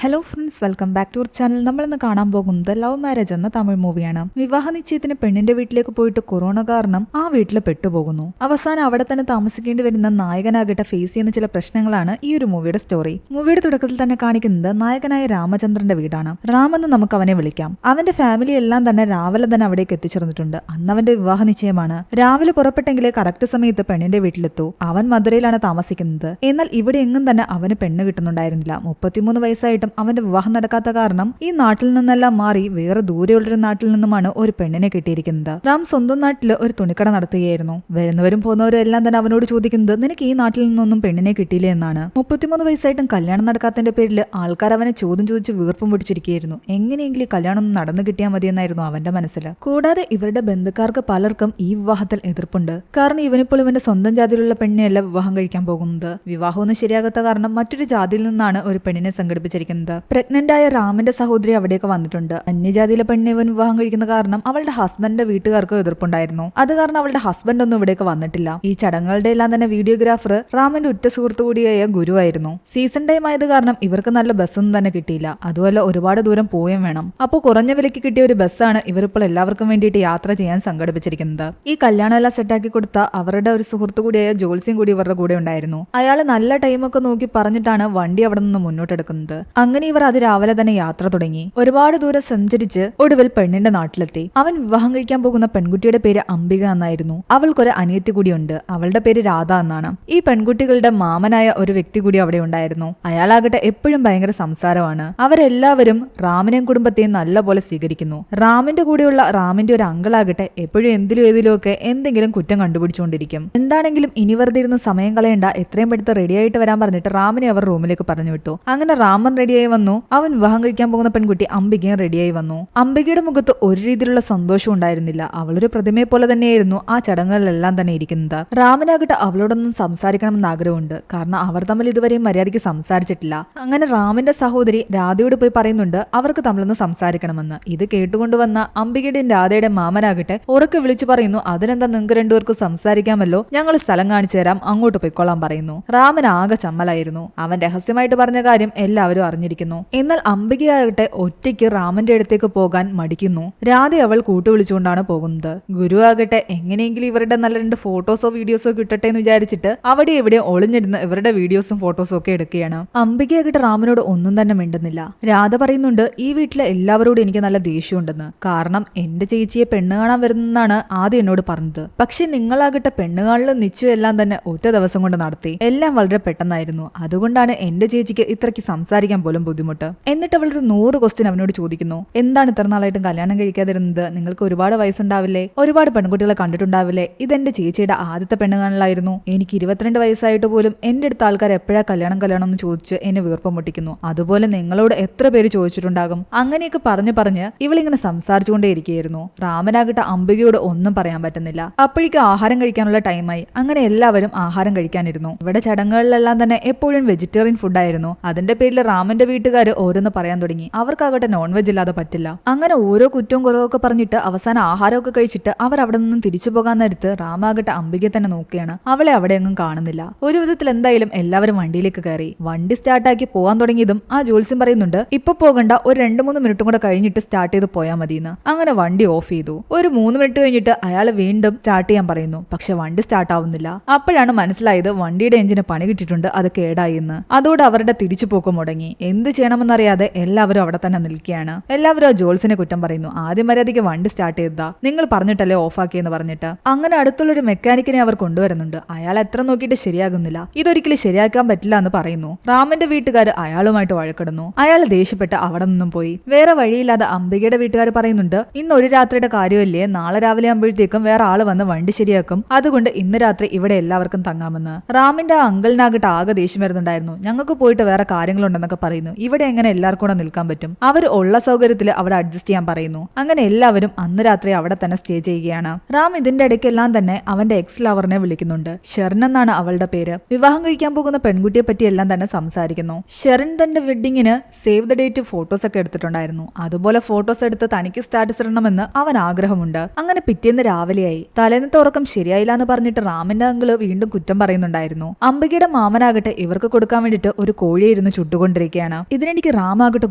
Hello friends, welcome back to our channel. നമ്മളിന്ന് കാണാൻ പോകുന്നത് ലവ് മാരേജ് എന്ന തമിഴ് മൂവിയാണ്. വിവാഹ നിശ്ചയത്തിന് പെണ്ണിന്റെ വീട്ടിലേക്ക് പോയിട്ട് കൊറോണ കാരണം ആ വീട്ടിൽ പെട്ടുപോകുന്നു. അവസാനം അവിടെ തന്നെ താമസിക്കേണ്ടി വരുന്ന നായകനാകട്ടെ ഫേസ് ചെയ്യുന്ന ചില പ്രശ്നങ്ങളാണ് ഈ ഒരു മൂവിയുടെ സ്റ്റോറി. മൂവിയുടെ തുടക്കത്തിൽ തന്നെ കാണിക്കുന്നത് നായകനായ രാമചന്ദ്രന്റെ വീടാണ്. റാമെന്ന് നമുക്ക് അവനെ വിളിക്കാം. അവന്റെ ഫാമിലി എല്ലാം തന്നെ രാവിലെ തന്നെ അവിടേക്ക് എത്തിച്ചേർന്നിട്ടുണ്ട്. അന്ന് അവന്റെ വിവാഹ നിശ്ചയമാണ്. രാവിലെ പുറപ്പെട്ടെങ്കിലേ കറക്റ്റ് സമയത്ത് പെണ്ണിന്റെ വീട്ടിലെത്തൂ. അവൻ മധുരയിലാണ് താമസിക്കുന്നത്. എന്നാൽ ഇവിടെ എങ്ങും തന്നെ അവന് പെണ്ണ് കിട്ടുന്നുണ്ടായിരുന്നില്ല. 33 വയസ്സായിട്ട് അവന്റെ വിവാഹം നടക്കാത്ത കാരണം ഈ നാട്ടിൽ നിന്നെല്ലാം മാറി വേറെ ദൂരെയുള്ളൊരു നാട്ടിൽ നിന്നുമാണ് ഒരു പെണ്ണിനെ കിട്ടിയിരിക്കുന്നത്. റാം സ്വന്തം നാട്ടിൽ ഒരു തുണിക്കട നടത്തുകയായിരുന്നു. വരുന്നവരും പോകുന്നവരും എല്ലാം തന്നെ അവനോട് ചോദിക്കുന്നത്, നിനക്ക് ഈ നാട്ടിൽ നിന്നൊന്നും പെണ്ണിനെ കിട്ടിയില്ലേ എന്നാണ്. 33 വയസ്സായിട്ടും കല്യാണം നടക്കാത്തതിന്റെ പേരിൽ ആൾക്കാർ അവനെ ചോദ്യം ചോദിച്ച് വീർപ്പും പിടിച്ചിരിക്കുകയായിരുന്നു. എങ്ങനെയെങ്കിലും കല്യാണം ഒന്ന് നടന്നു കിട്ടിയാൽ മതിയെന്നായിരുന്നു അവന്റെ മനസ്സിൽ. കൂടാതെ ഇവരുടെ ബന്ധുക്കാർക്ക് പലർക്കും ഈ വിവാഹത്തിൽ എതിർപ്പുണ്ട്. കാരണം ഇവനിപ്പോൾ ഇവന്റെ സ്വന്തം ജാതിയിലുള്ള പെണ്ണിനെയല്ല വിവാഹം കഴിക്കാൻ പോകുന്നത്. വിവാഹമൊന്നും ശരിയാകാത്ത കാരണം മറ്റൊരു ജാതിയിൽ നിന്നാണ് ഒരു പെണ്ണിനെ സംഘടിപ്പിച്ചിരിക്കുന്നത്. പ്രഗ്നന്റ് ആയ റാമിന്റെ സഹോദരി അവിടേക്ക് വന്നിട്ടുണ്ട്. അന്യജാതിയിലെ പെണ്ണിനെ ഇവൻ വിവാഹം കഴിക്കുന്ന കാരണം അവളുടെ ഹസ്ബൻഡിന്റെ വീട്ടുകാർക്ക് എതിർപ്പുണ്ടായിരുന്നു. അത് കാരണം അവളുടെ ഹസ്ബൻഡ് ഒന്നും ഇവിടേക്ക് വന്നിട്ടില്ല. ഈ ചടങ്ങുകളുടെ എല്ലാം തന്നെ വീഡിയോഗ്രാഫർ റാമിന്റെ ഉറ്റ സുഹൃത്തു കൂടിയായ ഗുരുവായിരുന്നു. സീസൺ ടൈം ആയത് കാരണം ഇവർക്ക് നല്ല ബസ്സൊന്നും തന്നെ കിട്ടിയില്ല. അതുമല്ല ഒരുപാട് ദൂരം പോവുകയും വേണം. അപ്പോൾ കുറഞ്ഞ വിലയ്ക്ക് കിട്ടിയ ഒരു ബസ്സാണ് ഇവരിപ്പോൾ എല്ലാവർക്കും വേണ്ടിയിട്ട് യാത്ര ചെയ്യാൻ സംഘടിപ്പിച്ചിരിക്കുന്നത്. ഈ കല്യാണം എല്ലാം സെറ്റാക്കി കൊടുത്ത അവരുടെ ഒരു സുഹൃത്തു കൂടിയായ ജോൽസിയും കൂടി ഇവരുടെ കൂടെ ഉണ്ടായിരുന്നു. അയാൾ നല്ല ടൈമൊക്കെ നോക്കി പറഞ്ഞിട്ടാണ് വണ്ടി അവിടെ നിന്ന് മുന്നോട്ടെടുക്കുന്നത്. അങ്ങനെ ഇവർ രാവിലെ തന്നെ യാത്ര തുടങ്ങി. ഒരുപാട് ദൂരം സഞ്ചരിച്ച് ഒടുവിൽ പെണ്ണിന്റെ നാട്ടിലെത്തി. അവൻ വിവാഹം കഴിക്കാൻ പോകുന്ന പെൺകുട്ടിയുടെ പേര് അംബിക എന്നായിരുന്നു. അവൾക്കൊരു അനിയത്തി കൂടിയുണ്ട്. അവളുടെ പേര് രാധ എന്നാണ്. ഈ പെൺകുട്ടികളുടെ മാമനായ ഒരു വ്യക്തി കൂടി അവിടെ ഉണ്ടായിരുന്നു. അയാളാകട്ടെ എപ്പോഴും ഭയങ്കര സംസാരമാണ്. അവരെല്ലാവരും റാമിനെയും കുടുംബത്തെയും നല്ലപോലെ സ്വീകരിക്കുന്നു. റാമിന്റെ കൂടെയുള്ള റാമിന്റെ ഒരു അങ്കിളാകട്ടെ എപ്പോഴും എന്തിലും ഏതിലും ഒക്കെ എന്തെങ്കിലും കുറ്റം കണ്ടുപിടിച്ചുകൊണ്ടിരിക്കും. എന്താണെങ്കിലും ഇനി വെറുതെ ഇരുന്ന് സമയം കളയണ്ട, എത്രയും പെടുത്ത് റെഡിയായിട്ട് വരാൻ പറഞ്ഞിട്ട് റാമിനെ അവർ റൂമിലേക്ക് പറഞ്ഞു വിട്ടു. അങ്ങനെ റാമൻ റെഡിയായി വന്നു. അവൻ വിവാഹം കഴിക്കാൻ പോകുന്ന പെൺകുട്ടി അംബികയും റെഡിയായി വന്നു. അംബികയുടെ മുഖത്ത് ഒരു രീതിയിലുള്ള സന്തോഷം ഉണ്ടായിരുന്നില്ല. അവളൊരു പ്രതിമയെ പോലെ തന്നെയായിരുന്നു ആ ചടങ്ങുകളിലെല്ലാം തന്നെ ഇരിക്കുന്നത്. റാമിനാകട്ടെ അവളോടൊന്നും സംസാരിക്കണമെന്ന് ആഗ്രഹമുണ്ട്. കാരണം അവർ തമ്മിൽ ഇതുവരെയും മര്യാദയ്ക്ക് സംസാരിച്ചിട്ടില്ല. അങ്ങനെ റാമിന്റെ സഹോദരി രാധയോട് പോയി പറയുന്നുണ്ട് അവർക്ക് തമ്മിലൊന്ന് സംസാരിക്കണമെന്ന്. ഇത് കേട്ടുകൊണ്ടുവന്ന അംബികയുടെയും രാധയുടെ മാമനാകട്ടെ ഉറക്കെ വിളിച്ചു പറയുന്നു, അതിനെന്താ നിങ്ങൾക്ക് രണ്ടുപേർക്ക് സംസാരിക്കാമല്ലോ, ഞങ്ങൾ സ്ഥലം കാണിച്ചു തരാം, അങ്ങോട്ട് പോയിക്കൊള്ളാൻ പറയുന്നു. റാമൻ ആകെ ചമ്മലായിരുന്നു. അവൻ രഹസ്യമായിട്ട് പറഞ്ഞ കാര്യം എല്ലാവരും അറിഞ്ഞിരിക്കുന്നു. എന്നാൽ അംബികയാകട്ടെ ഒറ്റയ്ക്ക് റാമന്റെ അടുത്തേക്ക് പോകാൻ മടിക്കുന്നു. രാധ അവൾ കൂട്ടുവിളിച്ചുകൊണ്ടാണ് പോകുന്നത്. ഗുരു ആകട്ടെ എങ്ങനെയെങ്കിലും ഇവരുടെ നല്ല 2 ഫോട്ടോസോ വീഡിയോസോ കിട്ടട്ടെ എന്ന് വിചാരിച്ചിട്ട് അവിടെ എവിടെ ഒളിഞ്ഞിരുന്ന് ഇവരുടെ വീഡിയോസും ഫോട്ടോസും ഒക്കെ എടുക്കുകയാണ്. അംബികയാകട്ടെ റാമിനോട് ഒന്നും തന്നെ മിണ്ടുന്നില്ല. രാധ പറയുന്നുണ്ട് ഈ വീട്ടിലെ എല്ലാവരോടും എനിക്ക് നല്ല ദേഷ്യമുണ്ടെന്ന്. കാരണം എന്റെ ചേച്ചിയെ പെണ്ണ് കാണാൻ വരുന്നെന്നാണ് ആദ്യം എന്നോട് പറഞ്ഞത്. പക്ഷെ നിങ്ങളാകട്ടെ പെണ്ണുകാണിലും നിശ്ചയം എല്ലാം തന്നെ ഒറ്റ ദിവസം കൊണ്ട് നടത്തി. എല്ലാം വളരെ പെട്ടെന്നായിരുന്നു. അതുകൊണ്ടാണ് എന്റെ ചേച്ചിക്ക് ഇത്രയ്ക്ക് സംസാരിക്കാൻ പോലും ബുദ്ധിമുട്ട്. എന്നിട്ട് അവളൊരു 100 ക്വസ്റ്റ്യൻ അവനോട് ചോദിക്കുന്നു. എന്താണ് ഇത്ര നാളായിട്ടും കല്യാണം കഴിക്കാതിരുന്നത്? നിങ്ങൾക്ക് ഒരുപാട് വയസ്സുണ്ടാവില്ലേ? ഒരുപാട് പെൺകുട്ടികളെ കണ്ടിട്ടുണ്ടാവില്ലേ? ഇതെന്റെ ചേച്ചിയുടെ ആദ്യത്തെ പെണ്ണ് കാണലായിരുന്നു. എനിക്ക് 22 വയസ്സായിട്ട് പോലും എന്റെ അടുത്ത ആൾക്കാർ എപ്പോഴാ കല്യാണം എന്ന് ചോദിച്ച് എന്നെ വീർപ്പം മുട്ടിക്കുന്നു. അതുപോലെ നിങ്ങളോട് എത്ര പേര് ചോദിച്ചിട്ടുണ്ടാകും? അങ്ങനെയൊക്കെ പറഞ്ഞ് ഇവളിങ്ങനെ സംസാരിച്ചുകൊണ്ടേയിരിക്കുകയായിരുന്നു. റാമനാകട്ടെ അംബികയോട് ഒന്നും പറയാൻ പറ്റുന്നില്ല. അപ്പോഴേക്കും ആഹാരം കഴിക്കാനുള്ള ടൈമായി. അങ്ങനെ എല്ലാവരും ആഹാരം കഴിക്കാനിരുന്നു. ഇവിടെ ചടങ്ങുകളിലെല്ലാം തന്നെ എപ്പോഴും വെജിറ്റേറിയൻ ഫുഡായിരുന്നു. അതിന്റെ പേരിൽ റാമന്റെ വീട്ടുകാർ ഓരോന്ന് പറയാൻ തുടങ്ങി. അവർക്കാകട്ടെ നോൺ വെജ് ഇല്ലാതെ പറ്റില്ല. അങ്ങനെ ഓരോ കുറ്റവും കുറവൊക്കെ പറഞ്ഞിട്ട് അവസാനം ആഹാരമൊക്കെ കഴിച്ചിട്ട് അവർ അവിടെ നിന്നും തിരിച്ചു പോകാൻ നേരത്ത് റാമാകട്ടെ അംബികയെ തന്നെ നോക്കുകയാണ്. അവളെ അവിടെ എങ്ങും കാണുന്നില്ല. ഒരു വിധത്തിൽ എന്തായാലും എല്ലാവരും വണ്ടിയിലേക്ക് കയറി. വണ്ടി സ്റ്റാർട്ടാക്കി പോകാൻ തുടങ്ങിയതും ആ ജോത്സ്യം പറയുന്നുണ്ട് ഇപ്പൊ പോകണ്ട, ഒരു 2-3 മിനിറ്റും കൂടെ കഴിഞ്ഞിട്ട് സ്റ്റാർട്ട് ചെയ്ത് പോയാൽ മതിയെന്ന്. അങ്ങനെ വണ്ടി ഓഫ് ചെയ്തു. ഒരു 3 മിനിറ്റ് കഴിഞ്ഞിട്ട് അയാൾ വീണ്ടും സ്റ്റാർട്ട് ചെയ്യാൻ പറയുന്നു. പക്ഷെ വണ്ടി സ്റ്റാർട്ട് ആവുന്നില്ല. അപ്പോഴാണ് മനസ്സിലായത് വണ്ടിയുടെ എഞ്ചിന് പണി കിട്ടിയിട്ടുണ്ട്, അത് കേടായി എന്ന്. അതോടെ അവരുടെ തിരിച്ചു പോക്ക് മുടങ്ങി. എന്ത് ചെയ്യണമെന്നറിയാതെ എല്ലാവരും അവിടെ തന്നെ നിൽക്കുകയാണ്. എല്ലാവരും ആ ജോൾസിനെ കുറ്റം പറയുന്നു. ആദ്യം മര്യാദയ്ക്ക് വണ്ടി സ്റ്റാർട്ട് ചെയ്താ, നിങ്ങൾ പറഞ്ഞിട്ടല്ലേ ഓഫാക്കിയെന്ന് പറഞ്ഞിട്ട്. അങ്ങനെ അടുത്തുള്ളൊരു മെക്കാനിക്കിനെ അവർ കൊണ്ടുവരുന്നുണ്ട്. അയാൾ എത്ര നോക്കിയിട്ട് ശരിയാകുന്നില്ല. ഇതൊരിക്കലും ശരിയാക്കാൻ പറ്റില്ല എന്ന് പറയുന്നു. റാമിന്റെ വീട്ടുകാർ അയാളുമായിട്ട് വഴക്കിടുന്നു. അയാൾ ദേഷ്യപ്പെട്ട് അവിടെ നിന്നും പോയി. വേറെ വഴിയില്ലാതെ അംബികയുടെ വീട്ടുകാർ പറയുന്നുണ്ട് ഇന്ന് ഒരു രാത്രിയുടെ കാര്യമല്ലേ, നാളെ രാവിലെ ആകുമ്പോഴത്തേക്കും വേറെ ആള് വന്ന് വണ്ടി ശരിയാക്കും, അതുകൊണ്ട് ഇന്ന് രാത്രി ഇവിടെ എല്ലാവർക്കും തങ്ങാമെന്ന്. റാമിന്റെ അങ്കിളിനാകട്ടെ ആകെ ദേഷ്യം വരുന്നുണ്ടായിരുന്നു. ഞങ്ങൾക്ക് പോയിട്ട് വേറെ കാര്യങ്ങളുണ്ടെന്നൊക്കെ പറയുന്നു. ഇവിടെ എങ്ങനെ എല്ലാവർക്കും കൂടെ നിൽക്കാൻ പറ്റും? അവർ ഉള്ള സൗകര്യത്തിൽ അവിടെ അഡ്ജസ്റ്റ് ചെയ്യാൻ പറയുന്നു. അങ്ങനെ എല്ലാവരും അന്ന് രാത്രി അവിടെ തന്നെ സ്റ്റേ ചെയ്യുകയാണ്. റാം ഇതിന്റെ ഇടയ്ക്കെല്ലാം തന്നെ അവന്റെ എക്സ് ലവറിനെ വിളിക്കുന്നുണ്ട്. ഷെറിൻ എന്നാണ് അവളുടെ പേര്. വിവാഹം കഴിക്കാൻ പോകുന്ന പെൺകുട്ടിയെ പറ്റി എല്ലാം തന്നെ സംസാരിക്കുന്നു. ഷെറിൻ തന്റെ വെഡിങ്ങിന് സേവ് ദ ഡേറ്റ് ഫോട്ടോസ് ഒക്കെ എടുത്തിട്ടുണ്ടായിരുന്നു. അതുപോലെ ഫോട്ടോസ് എടുത്ത് തനിക്ക് സ്റ്റാറ്റസ് ഇടണമെന്ന് അവൻ ആഗ്രഹമുണ്ട്. അങ്ങനെ പിറ്റേന്ന് രാവിലെയായി. തലേന്നത്തെ ഉറക്കം ശരിയായില്ല എന്ന് പറഞ്ഞിട്ട് റാമിന്റെ അങ്കിള് വീണ്ടും കുറ്റം പറയുന്നുണ്ടായിരുന്നു. അംബികയുടെ മാമനാകട്ടെ ഇവർക്ക് കൊടുക്കാൻ വേണ്ടിട്ട് ഒരു കോഴിയെ ഇരുന്ന് ചുട്ടുകൊണ്ടിരിക്കുകയാണ്. എടുക്കുകയാണ്. ഇതിനെനിക്ക് റാമാകട്ടെ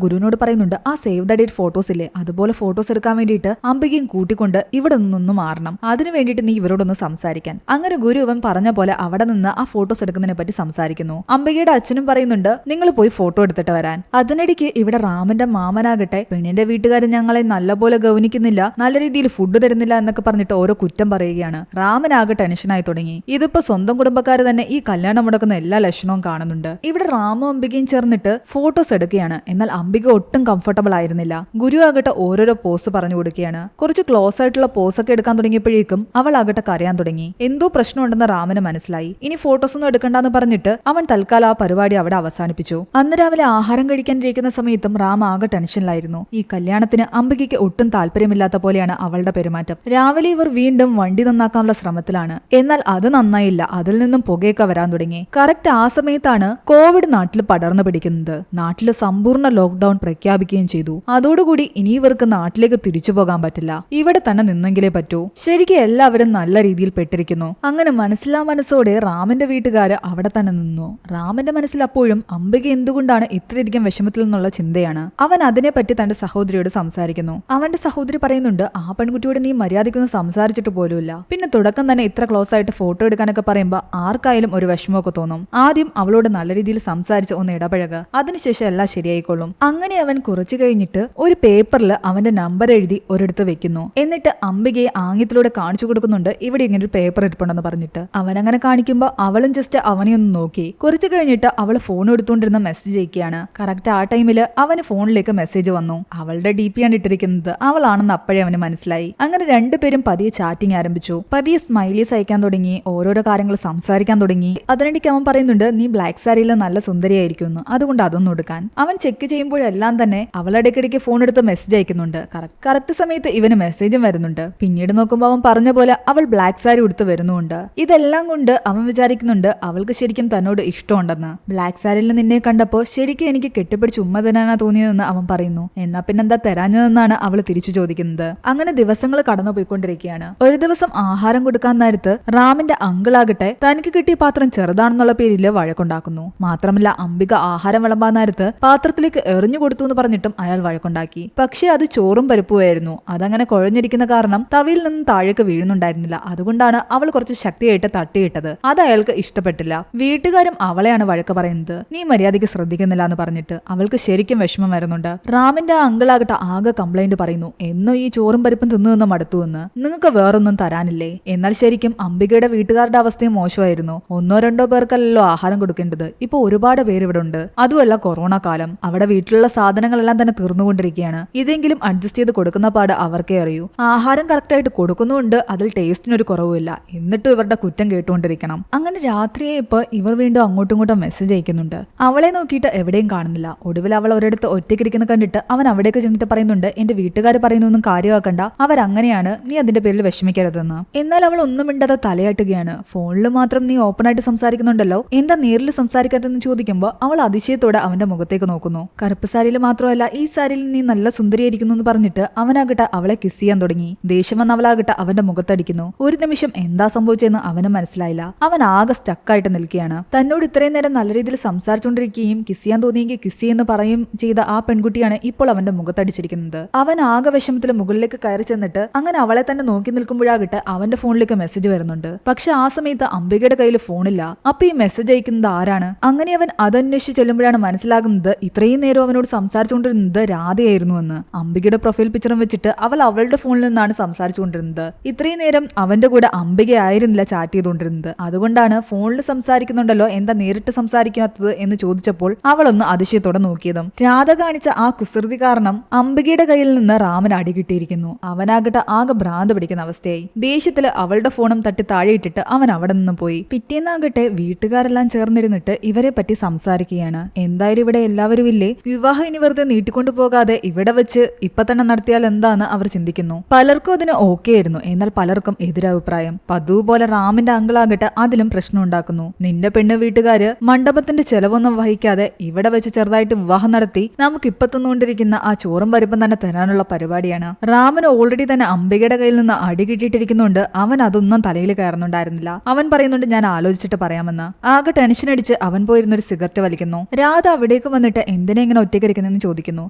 ഗുരുവിനോട് പറയുന്നുണ്ട് ആ സേവ് ദ ഡേറ്റ് ഫോട്ടോസ് ഇല്ലേ, അതുപോലെ ഫോട്ടോസ് എടുക്കാൻ വേണ്ടിയിട്ട് അംബികയും കൂട്ടിക്കൊണ്ട് ഇവിടെ നിന്നൊന്ന് മാറണം, അതിനു വേണ്ടിയിട്ട് നീ ഇവരോടൊന്ന് സംസാരിക്കാൻ. അങ്ങനെ ഗുരു ഇവൻ പറഞ്ഞ പോലെ അവിടെ നിന്ന് ആ ഫോട്ടോസ് എടുക്കുന്നതിനെ പറ്റി സംസാരിക്കുന്നു. അംബികയുടെ അച്ഛനും പറയുന്നുണ്ട് നിങ്ങൾ പോയി ഫോട്ടോ എടുത്തിട്ട് വരാൻ. അതിനിടയ്ക്ക് ഇവിടെ റാമിന്റെ മാമനാകട്ടെ പെണ്ണിന്റെ വീട്ടുകാരൻ ഞങ്ങളെ നല്ലപോലെ ഗവനിക്കുന്നില്ല, നല്ല രീതിയിൽ ഫുഡ് തരുന്നില്ല എന്നൊക്കെ പറഞ്ഞിട്ട് ഓരോ കുറ്റം പറയുകയാണ്. റാമിനാകെ ടെൻഷനായി തുടങ്ങി. ഇതിപ്പോ സ്വന്തം കുടുംബക്കാർ തന്നെ ഈ കല്യാണം മുടക്കുന്ന എല്ലാ ലക്ഷണവും കാണുന്നുണ്ട്. ഇവിടെ റാമും അംബികയും ചേർന്നിട്ട് ഫോട്ടോസ് എടുക്കുകയാണ്. എന്നാൽ അംബിക ഒട്ടും കംഫർട്ടബിൾ ആയിരുന്നില്ല. ഗുരു ആകട്ടെ ഓരോരോ പോസ് പറഞ്ഞു കൊടുക്കുകയാണ്. കുറച്ച് ക്ലോസ് ആയിട്ടുള്ള പോസ് ഒക്കെ എടുക്കാൻ തുടങ്ങിയപ്പോഴേക്കും അവൾ ആകട്ടെ കരയാൻ തുടങ്ങി. എന്തോ പ്രശ്നമുണ്ടെന്ന് റാമിന് മനസ്സിലായി. ഇനി ഫോട്ടോസ് ഒന്നും എടുക്കണ്ടെന്ന് പറഞ്ഞിട്ട് അവൻ തൽക്കാലം ആ പരിപാടി അവിടെ അവസാനിപ്പിച്ചു. അന്ന് രാവിലെ ആഹാരം കഴിക്കാനിരിക്കുന്ന സമയത്തും റാം ആകെ ടെൻഷനിലായിരുന്നു. ഈ കല്യാണത്തിന് അംബികയ്ക്ക് ഒട്ടും താല്പര്യമില്ലാത്ത പോലെയാണ് അവളുടെ പെരുമാറ്റം. രാവിലെ ഇവർ വീണ്ടും വണ്ടി നന്നാക്കാനുള്ള ശ്രമത്തിലാണ്. എന്നാൽ അത് നന്നായില്ല. അതിൽ നിന്നും പുകയൊക്കെ വരാൻ തുടങ്ങി. കറക്റ്റ് ആ സമയത്താണ് കോവിഡ് നാട്ടിൽ പടർന്നു പിടിക്കുന്നത്. നാട്ടിൽ സമ്പൂർണ്ണ ലോക്ക്ഡൌൺ പ്രഖ്യാപിക്കുകയും ചെയ്തു. അതോടുകൂടി ഇനി ഇവർക്ക് നാട്ടിലേക്ക് തിരിച്ചു പോകാൻ പറ്റില്ല. ഇവിടെ തന്നെ നിന്നെങ്കിലേ പറ്റൂ. ശരിക്കും എല്ലാവരും നല്ല രീതിയിൽ പെട്ടിരിക്കുന്നു. അങ്ങനെ മനസ്സോടെ റാമിന്റെ വീട്ടുകാര് അവിടെ തന്നെ നിന്നു. റാമിന്റെ മനസ്സിൽ അപ്പോഴും അംബിക എന്തുകൊണ്ടാണ് ഇത്രയധികം വിഷമത്തിൽ നിന്നുള്ള ചിന്തയാണ്. അവൻ അതിനെപ്പറ്റി തന്റെ സഹോദരിയോട് സംസാരിക്കുന്നു. അവന്റെ സഹോദരി പറയുന്നുണ്ട് ആ പെൺകുട്ടിയോട് നീ മര്യാദയ്ക്കൊന്നും സംസാരിച്ചിട്ട് പോലുമില്ല. പിന്നെ തുടക്കം തന്നെ ഇത്ര ക്ലോസ് ആയിട്ട് ഫോട്ടോ എടുക്കാനൊക്കെ പറയുമ്പോ ആർക്കായാലും ഒരു വിഷമമൊക്കെ തോന്നും. ആദ്യം അവളോട് നല്ല രീതിയിൽ സംസാരിച്ച് ഒന്ന് ഇടപഴക, അതിനുശേഷം എല്ലാം ശരിയായിക്കൊള്ളും. അങ്ങനെ അവൻ കുറച്ചു കഴിഞ്ഞിട്ട് ഒരു പേപ്പറിൽ അവന്റെ നമ്പർ എഴുതി ഒരിടത്ത് വെക്കുന്നു. എന്നിട്ട് അംബികയെ ആംഗ്യത്തിലൂടെ കാണിച്ചു കൊടുക്കുന്നുണ്ട് ഇവിടെ ഇങ്ങനെ ഒരു പേപ്പർ ഇരിപ്പുണ്ടെന്ന് പറഞ്ഞിട്ട്. അവൻ അങ്ങനെ കാണിക്കുമ്പോ അവളും ജസ്റ്റ് അവനെ ഒന്ന് നോക്കി. കുറച്ചു കഴിഞ്ഞിട്ട് അവൾ ഫോൺ എടുത്തുകൊണ്ടിരുന്ന മെസ്സേജ് അയക്കുകയാണ്. കറക്റ്റ് ആ ടൈമില് അവന് ഫോണിലേക്ക് മെസ്സേജ് വന്നു. അവളുടെ DP ആണ് ഇട്ടിരിക്കുന്നത്. അവളാണെന്ന് അപ്പോഴേ അവന് മനസ്സിലായി. അങ്ങനെ രണ്ടുപേരും പതിയെ ചാറ്റിംഗ് ആരംഭിച്ചു. പതിയെ സ്മൈലീസ് അയക്കാൻ തുടങ്ങി. ഓരോരോ കാര്യങ്ങൾ സംസാരിക്കാൻ തുടങ്ങി. അതിനിടയ്ക്ക് അവൻ പറയുന്നുണ്ട് നീ ബ്ലാക്ക് സാരിയിൽ നല്ല സുന്ദരിയായിരിക്കുന്നു, അതുകൊണ്ട് അതൊന്നും എടുക്കാൻ. അവൻ ചെക്ക് ചെയ്യുമ്പോഴെല്ലാം തന്നെ അവളുടെ ഇടയ്ക്കിടയ്ക്ക് ഫോൺ എടുത്ത് മെസ്സേജ് അയക്കുന്നുണ്ട്. കറക്റ്റ് സമയത്ത് ഇവന് മെസ്സേജും വരുന്നുണ്ട്. പിന്നീട് നോക്കുമ്പോൾ അവൻ പറഞ്ഞ പോലെ അവൾ ബ്ലാക്ക് സാരി ഉടുത്ത് വരുന്നുണ്ട്. ഇതെല്ലാം കൊണ്ട് അവൻ വിചാരിക്കുന്നുണ്ട് അവൾക്ക് ശരിക്കും തന്നോട് ഇഷ്ടമുണ്ടെന്ന്. ബ്ലാക്ക് സാരിയിൽ നിന്നെ കണ്ടപ്പോ ശരിക്കും എനിക്ക് കെട്ടിപ്പിടിച്ച് ഉമ്മ തരാനാ തോന്നിയതെന്ന് അവൻ പറയുന്നു. എന്നാ പിന്നെന്താ തരാഞ്ഞതെന്നാണ് അവൾ തിരിച്ചു ചോദിക്കുന്നത്. അങ്ങനെ ദിവസങ്ങൾ കടന്നു പോയിക്കൊണ്ടിരിക്കുകയാണ്. ഒരു ദിവസം ആഹാരം കൊടുക്കാൻ നേരത്ത് റാമിന്റെ അങ്കിളാകട്ടെ തനിക്ക് കിട്ടിയ പാത്രം ചെറുതാണെന്നുള്ള പേരില് വഴക്കുണ്ടാക്കുന്നു. മാത്രമല്ല അംബിക ആഹാരം വിളമ്പാൻ നേരത്ത് പാത്രത്തിലേക്ക് എറിഞ്ഞു കൊടുത്തു എന്ന് പറഞ്ഞിട്ടും അയാൾ വഴക്കുണ്ടാക്കി. പക്ഷേ അത് ചോറും പരിപ്പുമായിരുന്നു. അതങ്ങനെ കുഴഞ്ഞിരിക്കുന്ന കാരണം തവിയിൽ നിന്ന് താഴേക്ക് വീഴുന്നുണ്ടായിരുന്നില്ല. അതുകൊണ്ടാണ് അവൾ കുറച്ച് ശക്തിയായിട്ട് തട്ടിയിട്ടത്. അത് അയാൾക്ക് ഇഷ്ടപ്പെട്ടില്ല. വീട്ടുകാരും അവളെയാണ് വഴക്ക് പറയുന്നത്. നീ മര്യാദയ്ക്ക് ശ്രദ്ധിക്കുന്നില്ല എന്ന് പറഞ്ഞിട്ട് അവൾക്ക് ശരിക്കും വിഷമം വരുന്നുണ്ട്. റാമിന്റെ അങ്കിളാകട്ടെ ആകെ കംപ്ലൈന്റ് പറയുന്നു. എന്നോ ഈ ചോറും പരിപ്പും തിന്നു മടുത്തു എന്ന്. നിങ്ങൾക്ക് വേറൊന്നും തരാനില്ലേ? എന്നാൽ ശരിക്കും അംബികയുടെ വീട്ടുകാരുടെ അവസ്ഥയും മോശമായിരുന്നു. ഒന്നോ രണ്ടോ പേർക്കല്ലോ ആഹാരം കൊടുക്കേണ്ടത്. ഇപ്പൊ ഒരുപാട് പേര് ഇവിടെ ഉണ്ട്. അതുമല്ല കൊറോണ കാലം. അവിടെ വീട്ടിലുള്ള സാധനങ്ങളെല്ലാം തന്നെ തീർന്നുകൊണ്ടിരിക്കുകയാണ്. ഇതെങ്കിലും അഡ്ജസ്റ്റ് ചെയ്ത് കൊടുക്കുന്ന പാട് അവർക്കേ അറിയൂ. ആഹാരം കറക്റ്റായിട്ട് കൊടുക്കുന്നുണ്ട്, അതിൽ ടേസ്റ്റിനൊരു കുറവുമില്ല. എന്നിട്ടും ഇവരുടെ കുറ്റം കേട്ടുകൊണ്ടിരിക്കണം. അങ്ങനെ രാത്രിയെ ഇപ്പൊ ഇവർ വീണ്ടും അങ്ങോട്ടും ഇങ്ങോട്ടും മെസ്സേജ് അയക്കുന്നുണ്ട്. അവളെ നോക്കിയിട്ട് എവിടെയും കാണുന്നില്ല. ഒടുവിൽ അവൾ ഒരിടത്ത് ഒറ്റയ്ക്കിരിക്കുന്ന കണ്ടിട്ട് അവൻ അവിടേക്ക് ചെന്നിട്ട് പറയുന്നുണ്ട് എന്റെ വീട്ടുകാർ പറയുന്നൊന്നും കാര്യമാക്കണ്ട, അവരങ്ങനെയാണ്, നീ അതിന്റെ പേരിൽ വിഷമിക്കരുതെന്ന്. എന്നാൽ അവൾ ഒന്നും മിണ്ടാതെ തലയാട്ടുകയാണ്. ഫോണിൽ മാത്രം നീ ഓപ്പൺ ആയിട്ട് സംസാരിക്കുന്നുണ്ടല്ലോ, എന്താ നേരിൽ സംസാരിക്കാത്തെന്ന് ചോദിക്കുമ്പോൾ അവൾ അതിശയത്തോടെ അവന്റെ മുഖത്തേക്ക് നോക്കുന്നു. കറുപ്പ് സാരിയിൽ മാത്രമല്ല ഈ സാരിയിൽ നീ നല്ല സുന്ദരിയായിരിക്കുന്നു എന്ന് പറഞ്ഞിട്ട് അവനാകട്ടെ അവളെ കിസ് ചെയ്യാൻ തുടങ്ങി. ദേഷ്യം വന്ന അവളാകട്ടെ അവന്റെ മുഖത്തടിക്കുന്നു. ഒരു നിമിഷം എന്താ സംഭവിച്ചെന്ന് അവന് മനസ്സിലായില്ല. അവൻ ആകെ സ്റ്റക്കായിട്ട് നിൽക്കുകയാണ്. തന്നോട് ഇത്രയും നേരം നല്ല രീതിയിൽ സംസാരിച്ചുകൊണ്ടിരിക്കുകയും കിസ് ചെയ്യാൻ തോന്നിയെങ്കിൽ കിസ് ചെയ്യുമെന്ന് പറയും ചെയ്ത ആ പെൺകുട്ടിയാണ് ഇപ്പോൾ അവന്റെ മുഖത്തടിച്ചിരിക്കുന്നത്. അവൻ ആകെ വിഷമത്തിൽ മുകളിലേക്ക് കയറി ചെന്നിട്ട് അങ്ങനെ അവളെ തന്നെ നോക്കി നിൽക്കുമ്പോഴാകട്ടെ അവന്റെ ഫോണിലേക്ക് മെസ്സേജ് വരുന്നുണ്ട്. പക്ഷെ ആ സമയത്ത് അംബികയുടെ കയ്യിൽ ഫോണില്ല. അപ്പൊ ഈ മെസ്സേജ് അയക്കുന്നത് ആരാണ്? അങ്ങനെ അവൻ അതന്വേഷിച്ച് ചെല്ലുമ്പോഴാണ് മനസ്സിലാകുന്നത് ഇത്രയും നേരം അവനോട് സംസാരിച്ചുകൊണ്ടിരുന്നത് രാധയായിരുന്നു എന്ന്. അംബികയുടെ പ്രൊഫൈൽ പിക്ചറും വെച്ചിട്ട് അവൾ അവളുടെ ഫോണിൽ നിന്നാണ് സംസാരിച്ചുകൊണ്ടിരുന്നത്. ഇത്രയും നേരം അവന്റെ കൂടെ അംബിക ആയിരുന്നില്ല ചാറ്റ് ചെയ്തുകൊണ്ടിരുന്നത്. അതുകൊണ്ടാണ് ഫോണിൽ സംസാരിക്കുന്നുണ്ടല്ലോ എന്താ നേരിട്ട് സംസാരിക്കാത്തത് എന്ന് ചോദിച്ചപ്പോൾ അവളൊന്ന് അതിശയത്തോടെ നോക്കിയതും. രാധ കാണിച്ച ആ കുസൃതി കാരണം അംബികയുടെ കയ്യിൽ നിന്ന് റാമിന് അടി കിട്ടിയിരിക്കുന്നു. അവനാകട്ടെ ആകെ ഭ്രാന്ത് പിടിക്കുന്ന അവസ്ഥയായി. ദേഷ്യത്തില് അവളുടെ ഫോണും തട്ടി താഴെയിട്ടിട്ട് അവൻ അവിടെ നിന്നും പോയി. പിറ്റേന്നാകട്ടെ വീട്ടുകാരെല്ലാം ചേർന്നിരുന്നിട്ട് ഇവരെ പറ്റി സംസാരിക്കുകയാണ്. എന്തായാലും ഇവിടെ എല്ലാവരും ഇല്ലേ, വിവാഹം ഇനി വെറുതെ നീട്ടിക്കൊണ്ടു പോകാതെ ഇവിടെ വെച്ച് ഇപ്പൊ തന്നെ നടത്തിയാൽ എന്താന്ന് അവർ ചിന്തിക്കുന്നു. പലർക്കും അതിന് ഓക്കെ ആയിരുന്നു. എന്നാൽ പലർക്കും എതിരഭിപ്രായം. പതിവ് പോലെ റാമിന്റെ അങ്കിളാകട്ടെ അതിലും പ്രശ്നം ഉണ്ടാക്കുന്നു. നിന്റെ പെണ്ണ് വീട്ടുകാര് മണ്ഡപത്തിന്റെ ചെലവൊന്നും വഹിക്കാതെ ഇവിടെ വെച്ച് ചെറുതായിട്ട് വിവാഹം നടത്തി നമുക്ക് ഇപ്പൊ തന്നുകൊണ്ടിരിക്കുന്ന ആ ചോറും പരിപ്പും തന്നെ തരാനുള്ള പരിപാടിയാണ്. റാമിന് ഓൾറെഡി തന്നെ അംബികയുടെ കയ്യിൽ നിന്ന് അടി കിട്ടിയിട്ടിരിക്കുന്നുണ്ട്. അവൻ അതൊന്നും തലയിൽ കയറുന്നുണ്ടായിരുന്നില്ല. അവൻ പറയുന്നുണ്ട് ഞാൻ ആലോചിച്ചിട്ട് പറയാമെന്ന്. ആകെ ടെൻഷൻ അടിച്ച് അവൻ പോയിരുന്നൊരു സിഗരറ്റ് വലിക്കുന്നു. രാധ അവിടെ അവിടേക്ക് വന്നിട്ട് എന്തിനാ ഇങ്ങനെ ഒറ്റയ്ക്കിരിക്കുന്നതെന്ന് ചോദിക്കുന്നു.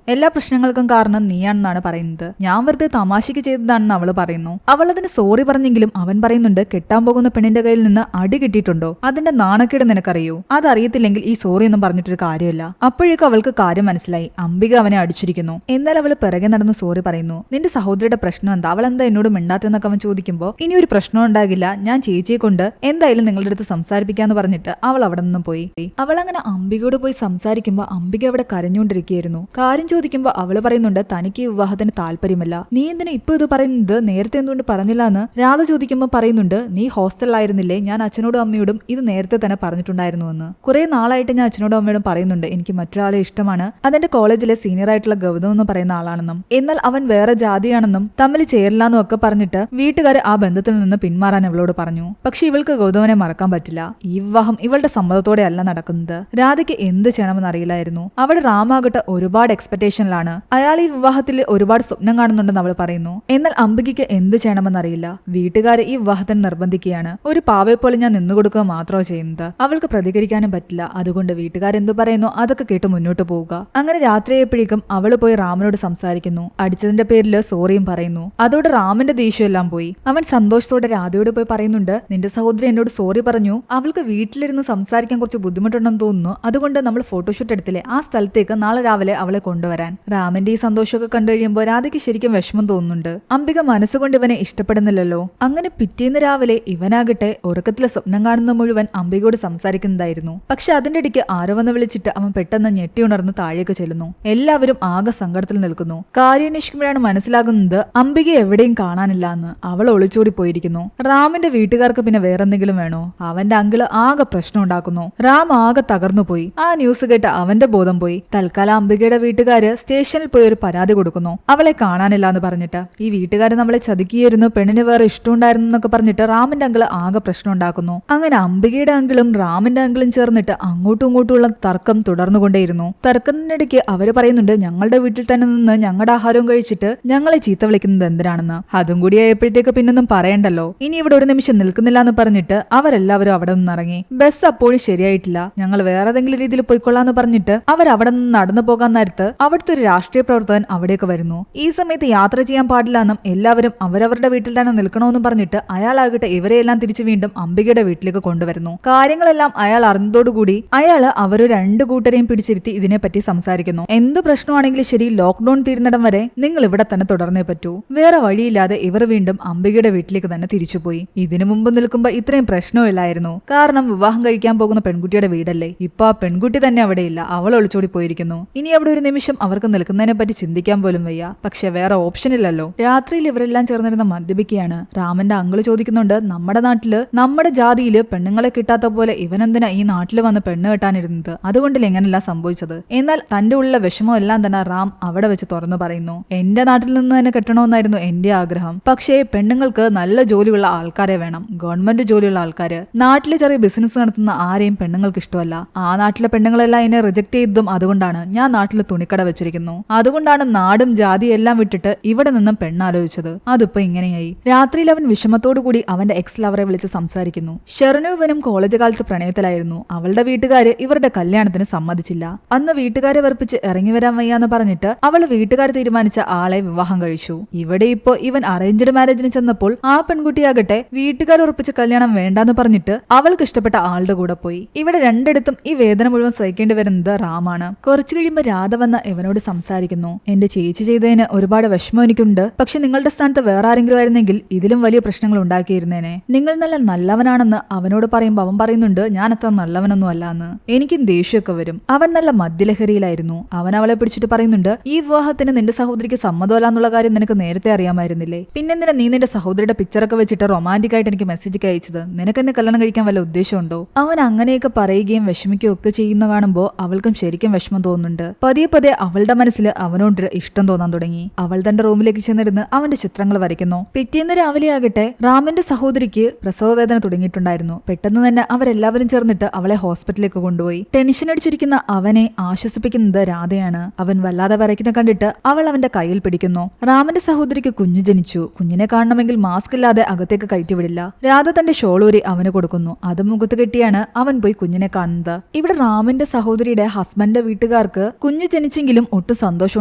എല്ലാ പ്രശ്നങ്ങൾക്കും കാരണം നീയാണെന്നാണ് പറയുന്നത്. ഞാൻ വെറുതെ തമാശയ്ക്ക് ചെയ്തതാണെന്ന് അവള് പറയുന്നു. അവൾ അതിന് സോറി പറഞ്ഞെങ്കിലും അവൻ പറയുന്നുണ്ട്, കെട്ടാൻ പോകുന്ന പെണ്ണിന്റെ കയ്യിൽ നിന്ന് അടി കിട്ടിയിട്ടുണ്ടോ, അതിന്റെ നാണക്കേട് നിനക്കറിയൂ, അതറിയത്തില്ലെങ്കിൽ ഈ സോറി ഒന്നും പറഞ്ഞിട്ടൊരു കാര്യമില്ല. അപ്പോഴേക്കും അവൾക്ക് കാര്യം മനസ്സിലായി, അംബിക അവനെ അടിച്ചിരിക്കുന്നു. എന്നാൽ അവള് പിറകെ നടന്ന് സോറി പറയുന്നു. നിന്റെ സഹോദരിയുടെ പ്രശ്നം എന്താ, അവൾ എന്താ എന്നോട് മിണ്ടാത്തെന്നൊക്കെ അവൻ ചോദിക്കുമ്പോൾ, ഇനി ഒരു പ്രശ്നം ഉണ്ടാകില്ല, ഞാൻ ചേച്ചിയെ കൊണ്ട് എന്തായാലും നിങ്ങളുടെ അടുത്ത് സംസാരിപ്പിക്കാന്ന് പറഞ്ഞിട്ട് അവൾ അവിടെ നിന്നും പോയി. അവൾ അങ്ങനെ അംബികയോട് പോയി സംസാരിക്കുമ്പോൾ അംബിക അവിടെ കരഞ്ഞുകൊണ്ടിരിക്കുകയായിരുന്നു. കാര്യം ചോദിക്കുമ്പോൾ അവള് പറയുന്നുണ്ട്, തനിക്ക് ഈ വിവാഹത്തിന് താല്പര്യമല്ല, നീ എന്തിനാ ഇപ്പൊ ഇത് പറയുന്നത്, നേരത്തെ എന്തുകൊണ്ട് പറഞ്ഞില്ല എന്ന് രാധ ചോദിക്കുമ്പോൾ പറയുന്നുണ്ട്, നീ ഹോസ്റ്റലിലായിരുന്നില്ലേ, ഞാൻ അച്ഛനോടും അമ്മയോടും ഇത് നേരത്തെ തന്നെ പറഞ്ഞിട്ടുണ്ടായിരുന്നു എന്ന്. കുറെ നാളായിട്ട് ഞാൻ അച്ഛനോടും അമ്മയോടും പറയുന്നുണ്ട് എനിക്ക് മറ്റൊരാളെ ഇഷ്ടമാണ്, അതെന്റെ കോളേജിലെ സീനിയർ ആയിട്ടുള്ള ഗൗതം എന്ന് പറയുന്ന ആളാണെന്നും, എന്നാൽ അവൻ വേറെ ജാതിയാണെന്നും തമ്മിൽ ചേരില്ലാന്നും ഒക്കെ പറഞ്ഞിട്ട് വീട്ടുകാർ ആ ബന്ധത്തിൽ നിന്ന് പിന്മാറാൻ അവളോട് പറഞ്ഞു. പക്ഷെ ഇവൾക്ക് ഗൗതമനെ മറക്കാൻ പറ്റില്ല. ഈ വിവാഹം ഇവളുടെ സമ്മതത്തോടെ അല്ല നടക്കുന്നത്. രാധയ്ക്ക് എന്ത് ചെയ്യണമെന്ന് അറിയില്ലായിരുന്നു. അവിടെ റാമാകട്ടെ ഒരുപാട് എക്സ്പെക്ടേഷനിലാണ്. അയാൾ ഈ വിവാഹത്തിൽ ഒരുപാട് സ്വപ്നം കാണുന്നുണ്ടെന്ന് അവൾ പറയുന്നു. എന്നാൽ അംബികയ്ക്ക് എന്ത് ചെയ്യണമെന്നറിയില്ല. വീട്ടുകാരെ ഈ വിവാഹത്തിന് നിർബന്ധിക്കുകയാണ്. ഒരു പാവയെ പോലെ ഞാൻ നിന്നുകൊടുക്കുക മാത്രമോ ചെയ്യുന്നത്. അവൾക്ക് പ്രതികരിക്കാനും പറ്റില്ല. അതുകൊണ്ട് വീട്ടുകാരെന്തു പറയുന്നു അതൊക്കെ കേട്ട് മുന്നോട്ട് പോവുക. അങ്ങനെ രാത്രിയായപ്പോഴേക്കും അവള് പോയി റാമിനോട് സംസാരിക്കുന്നു. അടിച്ചതിന്റെ പേരിൽ സോറിയും പറയുന്നു. അതോടെ റാമിന്റെ ദേഷ്യം എല്ലാം പോയി. അവൻ സന്തോഷത്തോടെ രാധയോട് പോയി പറയുന്നുണ്ട്, നിന്റെ സഹോദരി എന്നോട് സോറി പറഞ്ഞു, അവൾക്ക് വീട്ടിലിരുന്ന് സംസാരിക്കാൻ കുറച്ച് ബുദ്ധിമുട്ടുണ്ടെന്ന് തോന്നുന്നു, അതുകൊണ്ട് നമ്മൾ ഫോട്ടോഷൂട്ട് എടുത്തില്ലേ ആ സ്ഥലത്തേക്ക് നാളെ രാവിലെ അവളെ കൊണ്ടുവരാൻ. റാമിന്റെ ഈ സന്തോഷമൊക്കെ കണ്ടു കഴിയുമ്പോൾ രാധയ്ക്ക് ശരിക്കും വിഷമം തോന്നുന്നുണ്ട്. അംബിക മനസ്സുകൊണ്ട് ഇവനെ ഇഷ്ടപ്പെടുന്നില്ലല്ലോ. അങ്ങനെ പിറ്റേന്ന് രാവിലെ ഇവനാകട്ടെ ഉറക്കത്തിലെ സ്വപ്നം കാണുന്ന മുഴുവൻ അംബികയോട് സംസാരിക്കുന്നതായിരുന്നു. പക്ഷെ അതിന്റെ ഇടയ്ക്ക് ആരോ വന്ന് വിളിച്ചിട്ട് അവൻ പെട്ടെന്ന് ഞെട്ടിയുണർന്ന് താഴേക്ക് ചെല്ലുന്നു. എല്ലാവരും ആകെ സങ്കടത്തിൽ നിൽക്കുന്നു. കാര്യന്വേഷിക്കുമ്പോഴാണ് മനസ്സിലാകുന്നത് അംബിക എവിടെയും കാണാനില്ല എന്ന്. അവൾ ഒളിച്ചോടി പോയിരിക്കുന്നു. റാമിന്റെ വീട്ടുകാർക്ക് പിന്നെ വേറെന്തെങ്കിലും വേണോ? അവന്റെ അങ്കിള് ആകെ പ്രശ്നം ഉണ്ടാക്കുന്നു. റാം ആകെ തകർന്നു പോയി. ആ ന്യൂസ് കേട്ട് അവന്റെ ബോധം പോയി. തൽക്കാലം അംബികയുടെ വീട്ടുകാര് സ്റ്റേഷനിൽ പോയി ഒരു പരാതി കൊടുക്കുന്നു, അവളെ കാണാനില്ല എന്ന് പറഞ്ഞിട്ട്. ഈ വീട്ടുകാര് നമ്മളെ ചതിക്കിയായിരുന്നു, പെണ്ണിന് വേറെ ഇഷ്ടമുണ്ടായിരുന്നു എന്നൊക്കെ പറഞ്ഞിട്ട് റാമിന്റെ അങ്കിള് ആകെ പ്രശ്നം ഉണ്ടാക്കുന്നു. അങ്ങനെ അംബികയുടെ അങ്കിളും റാമിന്റെ അങ്കിളും ചേർന്നിട്ട് അങ്ങോട്ടും ഇങ്ങോട്ടുമുള്ള തർക്കം തുടർന്നുകൊണ്ടേയിരുന്നു. തർക്കത്തിനിടയ്ക്ക് അവര് പറയുന്നുണ്ട്, ഞങ്ങളുടെ വീട്ടിൽ തന്നെ നിന്ന് ഞങ്ങളുടെ ആഹാരവും കഴിച്ചിട്ട് ഞങ്ങളെ ചീത്ത വിളിക്കുന്നത് എന്തിനാണെന്ന്. അതും കൂടി ആയപ്പോഴത്തേക്ക് പിന്നൊന്നും പറയണ്ടല്ലോ. ഇനി ഇവിടെ ഒരു നിമിഷം നിൽക്കുന്നില്ല എന്ന് പറഞ്ഞിട്ട് അവരെല്ലാവരും അവിടെ നിന്ന് ഇറങ്ങി. ബസ് അപ്പോഴും ശരിയായിട്ടില്ല, ഞങ്ങൾ വേറെ ഏതെങ്കിലും രീതിയിൽ പോയിക്കൊള്ളാന്ന് പറഞ്ഞിട്ട് അവരവിടെ നിന്ന് നടന്നു പോകാൻ നേരത്ത് അവിടുത്തെ ഒരു രാഷ്ട്രീയ പ്രവർത്തകൻ അവിടേക്ക് വരുന്നു. ഈ സമയത്ത് യാത്ര ചെയ്യാൻ പാടില്ല എന്നും എല്ലാവരും അവരവരുടെ വീട്ടിൽ തന്നെ നിൽക്കണമെന്നും പറഞ്ഞിട്ട് അയാളാകട്ടെ ഇവരെയെല്ലാം തിരിച്ചു വീണ്ടും അംബികയുടെ വീട്ടിലേക്ക് കൊണ്ടുവരുന്നു. കാര്യങ്ങളെല്ലാം അയാൾ അറിഞ്ഞതോടുകൂടി അയാള് അവര് രണ്ടു കൂട്ടരെയും പിടിച്ചിരുത്തി ഇതിനെപ്പറ്റി സംസാരിക്കുന്നു. എന്ത് പ്രശ്നമാണെങ്കിലും ശരി, ലോക്ക്ഡൌൺ തീരുന്നിടം വരെ നിങ്ങൾ ഇവിടെ തന്നെ തുടർന്നേ പറ്റൂ. വേറെ വഴിയില്ലാതെ ഇവർ വീണ്ടും അംബികയുടെ വീട്ടിലേക്ക് തന്നെ തിരിച്ചുപോയി. ഇതിനു മുമ്പ് നിൽക്കുമ്പോ ഇത്രയും പ്രശ്നമില്ലായിരുന്നു. കാരണം വിവാഹം കഴിക്കാൻ പോകുന്ന പെൺകുട്ടിയുടെ വീടല്ലേ. ഇപ്പൊ ആ പെൺകുട്ടി തന്നെ അവിടെയില്ല, അവൾ ഒളിച്ചോടി പോയിരിക്കുന്നു. ഇനി അവിടെ ഒരു നിമിഷം അവർക്ക് നിൽക്കുന്നതിനെ പറ്റി ചിന്തിക്കാൻ പോലും വയ്യ. പക്ഷെ വേറെ ഓപ്ഷൻ ഇല്ലല്ലോ. രാത്രിയിൽ ഇവരെല്ലാം ചേർന്നിരുന്ന മദ്യപിക്കുകയാണ്. റാമന്റെ അങ്കിള് ചോദിക്കുന്നുണ്ട്, നമ്മുടെ നാട്ടില് നമ്മുടെ ജാതിയില് പെണ്ണുങ്ങളെ കിട്ടാത്ത പോലെ ഇവനെന്തിനാ ഈ നാട്ടിൽ വന്ന് പെണ്ണ് കെട്ടാനിരുന്നത്, അതുകൊണ്ടല്ലേ എങ്ങനെല്ലാം സംഭവിച്ചത്. എന്നാൽ തന്റെ ഉള്ള വിഷമം എല്ലാം തന്നെ റാം അവിടെ വെച്ച് തുറന്നു പറയുന്നു. എന്റെ നാട്ടിൽ നിന്ന് തന്നെ കെട്ടണമെന്നായിരുന്നു എന്റെ ആഗ്രഹം. പക്ഷേ പെണ്ണുങ്ങൾക്ക് നല്ല ജോലിയുള്ള ആൾക്കാരെ വേണം, ഗവൺമെന്റ് ജോലിയുള്ള ആൾക്കാര്. നാട്ടിലെ ചെറിയ ബിസിനസ് നടത്തുന്ന ആരെയും പെണ്ണുങ്ങൾക്ക് ഇഷ്ടമല്ല. ആ നാട്ടിലെ പെണ്ണുങ്ങളെല്ലാം എന്നെ റിജക്ട് ചെയ്തതും അതുകൊണ്ടാണ് ഞാൻ നാട്ടിൽ തുണിക്കട വെച്ചിരിക്കുന്നു. അതുകൊണ്ടാണ് നാടും ജാതിയും എല്ലാം വിട്ടിട്ട് ഇവിടെ നിന്നും പെണ്ണാലോചിച്ചത്. അതിപ്പോ ഇങ്ങനെയായി. രാത്രിയിൽ അവൻ വിഷമത്തോടു കൂടി അവന്റെ എക്സ് ലവറെ വിളിച്ച് സംസാരിക്കുന്നു. ഷെർനുവിനും കോളേജ് കാലത്ത് പ്രണയത്തിലായിരുന്നു. അവളുടെ വീട്ടുകാര് ഇവരുടെ കല്യാണത്തിന് സമ്മതിച്ചില്ല. അന്ന് വീട്ടുകാരെ വെറുപ്പിച്ച് ഇറങ്ങി വരാൻ വയ്യാന്ന് പറഞ്ഞിട്ട് അവള് വീട്ടുകാർ തീരുമാനിച്ച ആളെ വിവാഹം കഴിച്ചു. ഇവിടെ ഇപ്പോ ഇവൻ അറേഞ്ച്ഡ് മാരേജിന് ചെന്നപ്പോൾ ആ പെൺകുട്ടിയാകട്ടെ വീട്ടുകാർ ഉറപ്പിച്ച കല്യാണം വേണ്ടാന്ന് പറഞ്ഞിട്ട് അവൾക്ക് ഇഷ്ടപ്പെട്ട ആളുടെ കൂടെ പോയി. ഇവിടെ രണ്ടിടത്തും ഈ വേദന മുഴുവൻ സഹിക്കേണ്ടി വരുന്നത് റാമാണ്. കുറച്ചു കഴിയുമ്പോൾ രാധ വന്ന് ഇവനോട് സംസാരിക്കുന്നു. എന്റെ ചേച്ചി ചെയ്തതിന് ഒരുപാട് വിഷമം എനിക്കുണ്ട്. പക്ഷെ നിങ്ങളുടെ സ്ഥാനത്ത് വേറെ ആരെങ്കിലും ആയിരുന്നെങ്കിൽ ഇതിലും വലിയ പ്രശ്നങ്ങൾ ഉണ്ടാക്കിയിരുന്നേനെ. നിങ്ങൾ നല്ല നല്ലവനാണെന്ന് അവനോട് പറയുമ്പോൾ അവൻ പറയുന്നുണ്ട്, ഞാൻ അത്ര നല്ലവനൊന്നും അല്ലാന്ന്. എനിക്കും ദേഷ്യമൊക്കെ വരും. അവൻ നല്ല മദ്യലഹരിയിലായിരുന്നു. അവൻ അവളെ പിടിച്ചിട്ട് പറയുന്നുണ്ട്, ഈ വിവാഹത്തിന് നിന്റെ സഹോദരിക്ക് സമ്മതമല്ലാന്നുള്ള കാര്യം നിനക്ക് നേരത്തെ അറിയാമായിരുന്നില്ലേ? പിന്നെന്തിനാ നീ നിന്റെ സഹോദരിയുടെ പിക്ചറൊക്കെ വെച്ചിട്ട് റൊമാന്റിക് ആയിട്ട് എനിക്ക് മെസ്സേജ് അയച്ചത്? നിനക്ക് എന്നെ കല്യാണം കഴിക്കാൻ വല്ല ഉദ്ദേശമുണ്ടോ? അവൻ അങ്ങനെയൊക്കെ പറയുകയും വിഷമിക്കുകയും ഒക്കെ ചെയ്യുന്ന കാണുമ്പോൾ അവൾക്കും ശരിക്കും വിഷമം തോന്നുന്നുണ്ട്. പതിയെ പതിയെ അവളുടെ മനസ്സിൽ അവനോട് ഇഷ്ടം തോന്നാൻ തുടങ്ങി. അവൾ തന്റെ റൂമിലേക്ക് ചെന്നിരുന്ന് അവന്റെ ചിത്രങ്ങൾ വരയ്ക്കുന്നു. പിറ്റേന്ന് രാവിലെ ആകട്ടെ റാമിന്റെ സഹോദരിക്ക് പ്രസവവേദന തുടങ്ങിയിട്ടുണ്ടായിരുന്നു. പെട്ടെന്ന് തന്നെ അവരെല്ലാവരും ചേർന്നിട്ട് അവളെ ഹോസ്പിറ്റലിലേക്ക് കൊണ്ടുപോയി. ടെൻഷൻ അടിച്ചിരിക്കുന്ന അവനെ ആശ്വസിപ്പിക്കുന്നത് രാധയാണ്. അവൻ വല്ലാതെ വരയ്ക്കുന്ന കണ്ടിട്ട് അവൾ അവന്റെ കയ്യിൽ പിടിക്കുന്നു. റാമിന്റെ സഹോദരിക്ക് കുഞ്ഞു ജനിച്ചു. കുഞ്ഞിനെ കാണണമെങ്കിൽ മാസ്ക് ഇല്ലാതെ അകത്തേക്ക് കയറ്റിവിടില്ല. രാധ തന്റെ ഷോളൂരി അവന് കൊടുക്കുന്നു. അത് മുഖത്ത് കെട്ടിയാണ് അവൻ പോയി കുഞ്ഞിനെ കാണുന്നത്. ഇവിടെ റാമിന്റെ സഹോദരി സഹോദരിയുടെ ഹസ്ബൻഡിന്റെ വീട്ടുകാർക്ക് കുഞ്ഞ് ജനിച്ചെങ്കിലും ഒട്ടും സന്തോഷം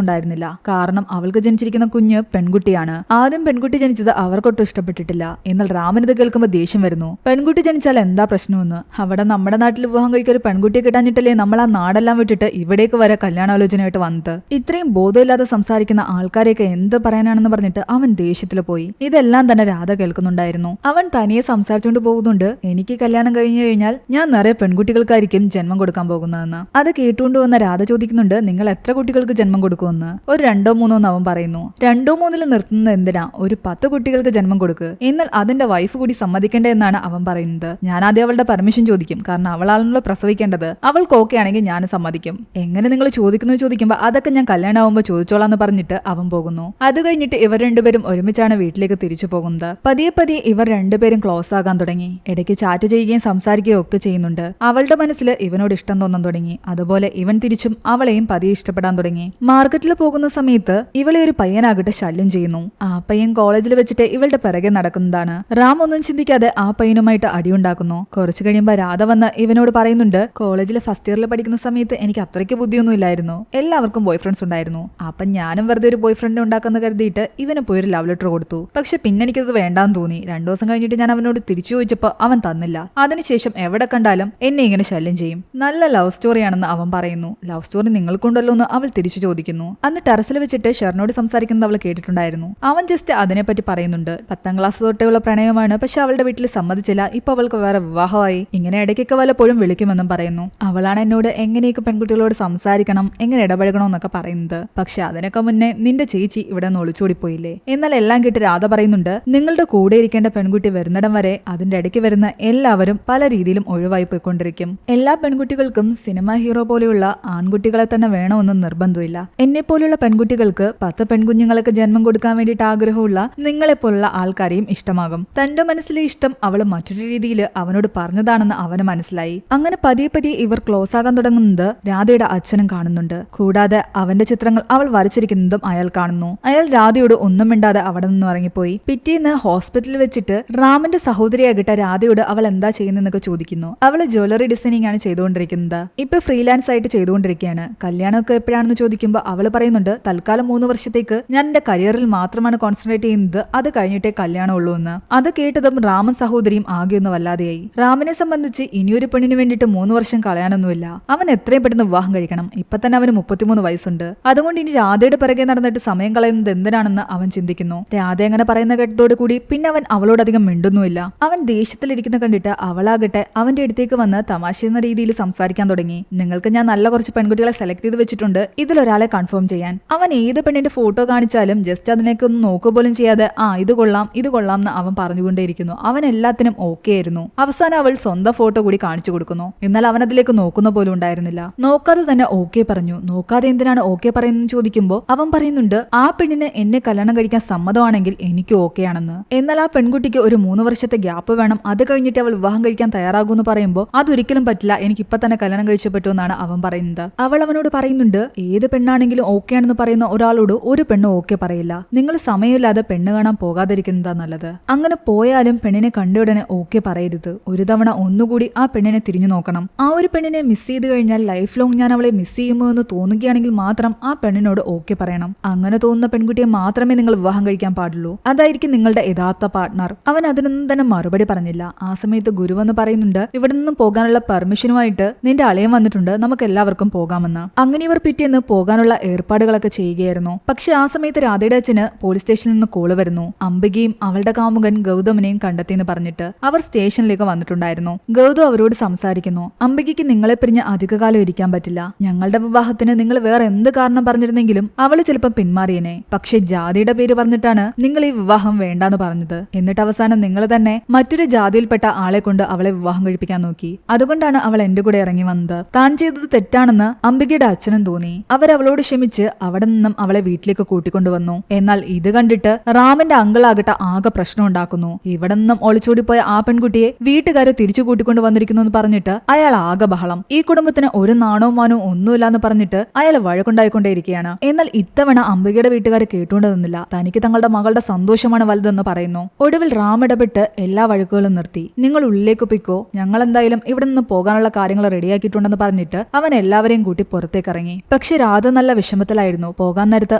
ഉണ്ടായിരുന്നില്ല. കാരണം അവൾക്ക് ജനിച്ചിരിക്കുന്ന കുഞ്ഞ് പെൺകുട്ടിയാണ്. ആദ്യം പെൺകുട്ടി ജനിച്ചത് അവർക്കൊട്ടും ഇഷ്ടപ്പെട്ടിട്ടില്ല. എന്നാൽ റാമിനത് കേൾക്കുമ്പോൾ ദേഷ്യം വരുന്നു. പെൺകുട്ടി ജനിച്ചാൽ എന്താ പ്രശ്നമെന്ന്. അവിടെ നമ്മുടെ നാട്ടിൽ വിവാഹം കഴിക്കാൻ ഒരു പെൺകുട്ടിയെ കിട്ടാഞ്ഞിട്ടല്ലേ നമ്മൾ ആ നാടെല്ലാം വിട്ടിട്ട് ഇവിടേക്ക് വരെ കല്യാണാലോചനയായിട്ട് വന്നത്. ഇത്രയും ബോധമില്ലാതെ സംസാരിക്കുന്ന ആൾക്കാരെയൊക്കെ എന്ത് പറയാനാണെന്ന് പറഞ്ഞിട്ട് അവൻ ദേഷ്യത്തിൽ പോയി. ഇതെല്ലാം തന്നെ രാധ കേൾക്കുന്നുണ്ടായിരുന്നു. അവൻ തനിയെ സംസാരിച്ചുകൊണ്ട് പോകുന്നുണ്ട്. എനിക്ക് കല്യാണം കഴിഞ്ഞു കഴിഞ്ഞാൽ ഞാൻ നിറയെ പെൺകുട്ടികൾക്കായിരിക്കും ജന്മം കൊടുക്കാൻ പോകുന്നതെന്ന്. അത് കേട്ടുകൊണ്ട് വന്ന രാധ ചോദിക്കുന്നുണ്ട്, നിങ്ങൾ എത്ര കുട്ടികൾക്ക് ജന്മം കൊടുക്കുമെന്ന്. ഒരു 2 3 എന്ന് അവൻ പറയുന്നു. 2 3 നിർത്തുന്നത് എന്തിനാ, ഒരു 10 കുട്ടികൾക്ക് ജന്മം കൊടുക്ക്. എന്നാൽ അതിന്റെ വൈഫ് കൂടി സമ്മതിക്കേണ്ടേ എന്നാണ് അവൻ പറയുന്നത്. ഞാൻ ആദ്യം അവളുടെ പെർമിഷൻ ചോദിക്കും, കാരണം അവളാണല്ലോ പ്രസവിക്കേണ്ടത്. അവൾക്ക് ഓക്കെ ആണെങ്കിൽ ഞാൻ സമ്മതിക്കും. എങ്ങനെ നിങ്ങൾ ചോദിക്കുമ്പോൾ അതൊക്കെ ഞാൻ കല്യാണമാകുമ്പോൾ ചോദിച്ചോളാന്ന് പറഞ്ഞിട്ട് അവൻ പോകുന്നു. അത് കഴിഞ്ഞിട്ട് ഇവർ രണ്ടുപേരും ഒരുമിച്ചാണ് വീട്ടിലേക്ക് തിരിച്ചു പോകുന്നത്. പതിയെ പതിയെ ഇവർ രണ്ടുപേരും ക്ലോസ് ആകാൻ തുടങ്ങി. ഇടയ്ക്ക് ചാറ്റ് ചെയ്യുകയും സംസാരിക്കുകയും ഒക്കെ ചെയ്യുന്നുണ്ട്. അവളുടെ മനസ്സിൽ ഇവനോട് ഇഷ്ടം തോന്നാൻ തുടങ്ങി. അതുപോലെ ഇവൻ തിരിച്ചും അവളെയും പതിയെ ഇഷ്ടപ്പെടാൻ തുടങ്ങി. മാർക്കറ്റിൽ പോകുന്ന സമയത്ത് ഇവളെ ഒരു പയ്യനാകട്ടെ ശല്യം ചെയ്യുന്നു. ആ പയ്യൻ കോളേജിൽ വെച്ചിട്ട് ഇവളുടെ പിറകെ നടക്കുന്നതാണ്. റാം ഒന്നും ചിന്തിക്കാതെ ആ പയ്യനുമായിട്ട് അടിയുണ്ടാക്കുന്നു. കുറച്ചു കഴിയുമ്പോൾ രാധ വന്ന് ഇവനോട് പറയുന്നുണ്ട്, കോളേജിലെ ഫസ്റ്റ് ഇയറിൽ പഠിക്കുന്ന സമയത്ത് എനിക്ക് അത്രയ്ക്ക് ബുദ്ധിയൊന്നും ഇല്ലായിരുന്നു. എല്ലാവർക്കും ബോയ് ഫ്രണ്ട്സ് ഉണ്ടായിരുന്നു. അപ്പം ഞാനും വെറുതെ ഒരു ബോയ് ഫ്രണ്ട് ഉണ്ടാക്കുന്ന കരുതിയിട്ട് ഇവന് പോയി ഒരു ലവ് ലെറ്റർ കൊടുത്തു. പക്ഷെ പിന്നെ എനിക്കത് വേണ്ടാന്ന് തോന്നി. 2 ദിവസം കഴിഞ്ഞിട്ട് ഞാൻ അവനോട് തിരിച്ചു ചോദിച്ചപ്പോൾ അവൻ തന്നില്ല. അതിനുശേഷം എവിടെ കണ്ടാലും എന്നെ ഇങ്ങനെ ശല്യം ചെയ്യും. നല്ല ലവ് സ്റ്റോറിയാണെന്ന് അവൻ പറയുന്നു. ലവ് സ്റ്റോറി നിങ്ങൾക്കുണ്ടല്ലോ എന്ന് അവൾ തിരിച്ചു ചോദിക്കുന്നു. അന്ന് ടെറസിൽ വെച്ചിട്ട് ഷെറിനോട് സംസാരിക്കുന്നത് അവൾ കേട്ടിട്ടുണ്ടായിരുന്നു. അവൻ ജസ്റ്റ് അതിനെപ്പറ്റി പറയുന്നുണ്ട്. 10ാം ക്ലാസ് തൊട്ടേയുള്ള പ്രണയമാണ്, പക്ഷെ അവളുടെ വീട്ടിൽ സമ്മതിച്ചില്ല. ഇപ്പൊ അവൾക്ക് വേറെ വിവാഹമായി. ഇങ്ങനെ ഇടയ്ക്കൊക്കെ വല്ലപ്പോഴും വിളിക്കുമെന്നും പറയുന്നു. അവളാണ് എന്നോട് എങ്ങനെയൊക്കെ പെൺകുട്ടികളോട് സംസാരിക്കണം, എങ്ങനെ ഇടപഴകണം എന്നൊക്കെ പറയുന്നത്. പക്ഷെ അതിനൊക്കെ മുന്നേ നിന്റെ ചേച്ചി ഇവിടെ നിന്ന് ഒളിച്ചോടിപ്പോയില്ലേ. എന്നാൽ എല്ലാം കേട്ട് രാധ പറയുന്നുണ്ട്, നിങ്ങളുടെ കൂടെ ഇരിക്കേണ്ട പെൺകുട്ടി വരുന്നിടം വരെ അതിന്റെ ഇടയ്ക്ക് വരുന്ന എല്ലാവരും പല രീതിയിലും ഒഴിവായി പോയിക്കൊണ്ടിരിക്കും. എല്ലാ പെൺകുട്ടികൾക്കും സിനിമ ഹീറോ പോലെയുള്ള ആൺകുട്ടികളെ തന്നെ വേണമെന്ന് നിർബന്ധമില്ല. എന്നെ പോലുള്ള പെൺകുട്ടികൾക്ക് 10 പെൺകുഞ്ഞുങ്ങൾക്ക് ജന്മം കൊടുക്കാൻ വേണ്ടിയിട്ട് ആഗ്രഹമുള്ള നിങ്ങളെപ്പോലുള്ള ആൾക്കാരെയും ഇഷ്ടമാകും. തന്റെ മനസ്സിലെ ഇഷ്ടം അവള് മറ്റൊരു രീതിയിൽ അവനോട് പറഞ്ഞതാണെന്ന് അവന് മനസ്സിലായി. അങ്ങനെ പതിയെ പതിയെ ഇവർ ക്ലോസ് ആകാൻ തുടങ്ങുന്നത് രാധയുടെ അച്ഛനും കാണുന്നുണ്ട്. കൂടാതെ അവന്റെ ചിത്രങ്ങൾ അവൾ വരച്ചിരിക്കുന്നതും അയാൾ കാണുന്നു. അയാൾ രാധയോട് ഒന്നും മിണ്ടാതെ അവിടെ നിന്ന് ഇറങ്ങിപ്പോയി. പിറ്റേന്ന് ഹോസ്പിറ്റലിൽ വെച്ചിട്ട് റാമിന്റെ സഹോദരിയാകിട്ട രാധയോട് അവൾ എന്താ ചെയ്യുന്നതെന്നൊക്കെ ചോദിക്കുന്നു. അവള് ജ്വല്ലറി ഡിസൈനിങ് ആണ് ചെയ്തുകൊണ്ടിരിക്കുന്നത്. ഇപ്പൊ ഫ്രീലാൻസ് ആയിട്ട് ചെയ്തുകൊണ്ടിരിക്കുകയാണ്. കല്യാണമൊക്കെ എപ്പോഴാണെന്ന് ചോദിക്കുമ്പോൾ അവള് പറയുന്നുണ്ട്, തൽക്കാലം 3 വർഷത്തേക്ക് ഞാൻ എന്റെ കരിയറിൽ മാത്രമാണ് കോൺസെൻട്രേറ്റ് ചെയ്യുന്നത്. അത് കഴിഞ്ഞിട്ടേ കല്യാണം ഉള്ളൂ എന്ന്. അത് കേട്ടതും റാമും സഹോദരിയും ആകെ ഒന്ന് വല്ലാതെയായി. റാമിനെ സംബന്ധിച്ച് ഇനിയൊരു പെണ്ണിന് വേണ്ടിയിട്ട് 3 വർഷം കളയാനൊന്നുമില്ല. അവൻ എത്രയും പെട്ടെന്ന് വിവാഹം കഴിക്കണം. ഇപ്പൊ തന്നെ അവന് 33 വയസ്സുണ്ട്. അതുകൊണ്ട് ഇനി രാധയുടെ പിറകെ നടന്നിട്ട് സമയം കളയുന്നത് എന്തിനാണെന്ന് അവൻ ചിന്തിക്കുന്നു. രാധ അങ്ങനെ പറയുന്ന കേട്ടതോടു കൂടി പിന്നെ അവൻ അവളോടധികം മിണ്ടുന്നുമില്ല. അവൻ ദേഷ്യത്തിലിരിക്കുന്ന കണ്ടിട്ട് അവളാകട്ടെ അവന്റെ അടുത്തേക്ക് വന്ന് തമാശ എന്ന രീതിയിൽ സംസാരിക്കാൻ തുടങ്ങി. നിങ്ങൾക്ക് ഞാൻ നല്ല കുറച്ച് പെൺകുട്ടികളെ സെലക്ട് ചെയ്ത് വെച്ചിട്ടുണ്ട്, ഇതിലൊരാളെ കൺഫേം ചെയ്യാൻ. അവൻ ഏത് പെണ്ണിന്റെ ഫോട്ടോ കാണിച്ചാലും ജസ്റ്റ് അതിനേക്ക് ഒന്ന് നോക്കുക പോലും ചെയ്യാതെ ഇത് കൊള്ളാം എന്ന് അവൻ പറഞ്ഞുകൊണ്ടേയിരിക്കുന്നു. അവൻ എല്ലാത്തിനും ഓക്കെ ആയിരുന്നു. അവസാനം അവൾ സ്വന്തം ഫോട്ടോ കൂടി കാണിച്ചു കൊടുക്കുന്നു. എന്നാൽ അവൻ അതിലേക്ക് നോക്കുന്ന പോലും ഉണ്ടായിരുന്നില്ല. നോക്കാതെ തന്നെ ഓക്കെ പറഞ്ഞു. നോക്കാതെ എന്തിനാണ് ഓക്കെ പറയുന്നത് ചോദിക്കുമ്പോൾ അവൻ പറയുന്നുണ്ട്, ആ പെണ്ണിന് എന്നെ കല്യാണം കഴിക്കാൻ സമ്മതമാണെങ്കിൽ എനിക്ക് ഓക്കെ ആണെന്ന്. എന്നാൽ ആ പെൺകുട്ടിക്ക് ഒരു 3 വർഷത്തെ ഗ്യാപ്പ് വേണം. അത് കഴിഞ്ഞിട്ട് അവൾ വിവാഹം കഴിക്കാൻ തയ്യാറാകുമെന്ന് പറയുമ്പോൾ അതൊരിക്കലും പറ്റില്ല, എനിക്ക് ഇപ്പൊ തന്നെ കല്യാണം കഴിച്ചു പറ്റുമെന്നാണ് അവൻ പറയുന്നത്. അവൾ അവനോട് പറയുന്നുണ്ട്, ഏത് പെണ്ണാണെങ്കിലും ഓക്കെ ആണെന്ന് പറയുന്ന ഒരാളോട് ഒരു പെണ്ണ് ഓക്കെ പറയില്ല. നിങ്ങൾ സമയമില്ലാതെ പെണ്ണ് കാണാൻ പോകാതിരിക്കുന്നതാ നല്ലത്. അങ്ങനെ പോയാലും പെണ്ണിനെ കണ്ട ഉടനെ ഓക്കെ പറയരുത്. ഒരു തവണ ഒന്നുകൂടി ആ പെണ്ണിനെ തിരിഞ്ഞു നോക്കണം. ആ ഒരു പെണ്ണിനെ മിസ് ചെയ്ത് കഴിഞ്ഞാൽ ലൈഫ് ലോങ് ഞാൻ അവളെ മിസ് ചെയ്യുമോ എന്ന് തോന്നുകയാണെങ്കിൽ മാത്രം ആ പെണ്ണിനോട് ഓക്കെ പറയണം. അങ്ങനെ തോന്നുന്ന പെൺകുട്ടിയെ മാത്രമേ നിങ്ങൾ വിവാഹം കഴിക്കാൻ പാടുള്ളൂ. അതായിരിക്കും നിങ്ങളുടെ യഥാർത്ഥ പാർട്ട്ണർ. അവൻ അതിനൊന്നും തന്നെ മറുപടി പറഞ്ഞില്ല. ആ സമയത്ത് ഗുരുവെന്ന് പറയുന്നുണ്ട്, ഇവിടെ നിന്നും പോകാനുള്ള പെർമിഷനുമായിട്ട് നിന്റെ അളിയൻ വന്നിട്ടുണ്ട്, നമുക്ക് എല്ലാവർക്കും പോകാമെന്ന്. അങ്ങനെ ഇവർ പിറ്റേന്ന് പോകാനുള്ള ഏർപ്പാടുകളൊക്കെ ചെയ്യുകയായിരുന്നു. പക്ഷെ ആ സമയത്ത് രാധയുടെ അച്ഛന് പോലീസ് സ്റ്റേഷനിൽ നിന്ന് കോള് വരുന്നു. അംബികയും അവളുടെ കാമുകൻ ഗൗതമിനെയും കണ്ടെത്തിയെന്ന് പറഞ്ഞിട്ട് അവർ സ്റ്റേഷനിലേക്ക് വന്നിട്ടുണ്ടായിരുന്നു. ഗൗതം അവരോട് സംസാരിക്കുന്നു. അംബികയ്ക്ക് നിങ്ങളെ പിരിഞ്ഞ് അധികകാലം ഇരിക്കാൻ പറ്റില്ല. ഞങ്ങളുടെ വിവാഹത്തിന് നിങ്ങൾ വേറെ എന്ത് കാരണം പറഞ്ഞിരുന്നെങ്കിലും അവള് ചിലപ്പോൾ പിന്മാറിയനെ. പക്ഷെ ജാതിയുടെ പേര് പറഞ്ഞിട്ടാണ് നിങ്ങൾ ഈ വിവാഹം വേണ്ടാന്ന് പറഞ്ഞത്. എന്നിട്ട് അവസാനം നിങ്ങൾ തന്നെ മറ്റൊരു ജാതിയിൽപ്പെട്ട ആളെ കൊണ്ട് അവളെ വിവാഹം കഴിപ്പിക്കാൻ നോക്കി. അതുകൊണ്ടാണ് അവൾ എന്റെ കൂടെ ഇറങ്ങി വന്നത്. താൻ ചെയ്തത് തെറ്റാണെന്ന് അംബികയുടെ അച്ഛനും തോന്നി. അവരവളോട് ക്ഷമിച്ച് അവിടെ നിന്നും അവളെ വീട്ടിലേക്ക് കൂട്ടിക്കൊണ്ടുവന്നു. എന്നാൽ ഇത് കണ്ടിട്ട് റാമിന്റെ അങ്കിളാകട്ടെ ആകെ പ്രശ്നം ഉണ്ടാക്കുന്നു. ഇവിടെ നിന്നും ഒളിച്ചോടിപ്പോയ ആ പെൺകുട്ടിയെ വീട്ടുകാരെ തിരിച്ചു കൂട്ടിക്കൊണ്ടു വന്നിരിക്കുന്നു എന്ന് പറഞ്ഞിട്ട് അയാൾ ആകെ ബഹളം. ഈ കുടുംബത്തിന് ഒരു നാണവും മാനവും ഒന്നുമില്ലാന്ന് പറഞ്ഞിട്ട് അയാൾ വഴക്കുണ്ടായിക്കൊണ്ടേയിരിക്കുകയാണ്. എന്നാൽ ഇത്തവണ അംബികയുടെ വീട്ടുകാർ കേട്ടുകൊണ്ട് നിന്നില്ല. തനിക്ക് തങ്ങളുടെ മകളുടെ സന്തോഷമാണ് വലുതെന്ന് പറയുന്നു. ഒടുവിൽ റാം ഇടപെട്ട് എല്ലാ വഴക്കുകളും നിർത്തി. നിങ്ങൾ ഉള്ളിലേക്ക് പൊയ്ക്കോ, ഞങ്ങൾ എന്തായാലും ഇവിടെ നിന്ന് പോകാനുള്ള കാര്യങ്ങൾ റെഡിയാക്കിയിട്ടുണ്ടെന്ന് പറഞ്ഞിട്ട് പറഞ്ഞിട്ട് അവൻ എല്ലാവരെയും കൂട്ടി പുറത്തേക്ക് ഇറങ്ങി. പക്ഷെ രാധ നല്ല വിഷമത്തിലായിരുന്നു. പോകാൻ നേരത്ത്